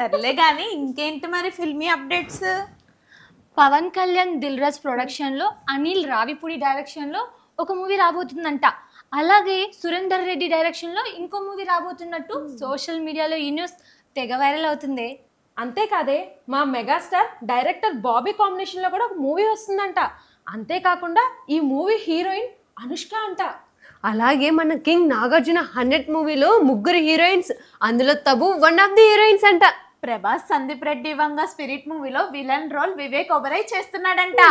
సర్లే గానీ ఇంకేంటి మరి ఫిల్మీ అప్డేట్స్? పవన్ కళ్యాణ్ దిల్ రాజ్ ప్రొడక్షన్లో అనిల్ రావిపూడి డైరెక్షన్లో ఒక మూవీ రాబోతుందంట. అలాగే సురేందర్ రెడ్డి డైరెక్షన్లో ఇంకో మూవీ రాబోతున్నట్టు సోషల్ మీడియాలో ఈ న్యూస్ తెగ వైరల్ అవుతుంది. అంతేకాదే మా మెగాస్టార్ డైరెక్టర్ బాబీ కాంబినేషన్లో కూడా ఒక మూవీ వస్తుందంట. అంతేకాకుండా ఈ మూవీ హీరోయిన్ అనుష్క అంట. అలాగే మన కింగ్ నాగార్జున 100 మూవీలో 3 హీరోయిన్స్, అందులో Tabu one of the heroines అంట. ప్రభాస్ సందీప్ రెడ్డి వంగ స్పిరిట్ మూవీలో విలన్ రోల్ వివేక్ ఒబెరాయ్ చేస్తున్నాడంట.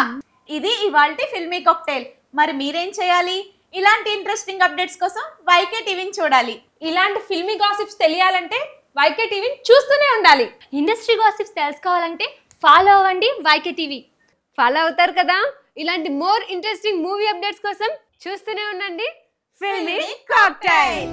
ఇది ఇవాల్టి ఫిల్మీ కాక్టైల్. మరి మీరేం చేయాలి? ఇలాంటి ఇంట్రెస్టింగ్ అప్డేట్స్ కోసం వైకే టీవీని చూడాలి. ఇలాంటి ఫిల్మీ గాసిప్స్ తెలియాలంటే వైకే టీవీని చూస్తూనే ఉండాలి. ఇండస్ట్రీ గాసిప్స్ తెలుసుకోవాలంటే ఫాలో అవ్వండి వైకే టీవీ. ఫాలో అవుతారు కదా. ఇలాంటి మోర్ ఇంట్రెస్టింగ్ మూవీ అప్డేట్స్ కోసం చూస్తూనే ఉండండి ఫిల్మీ కాక్టైల్.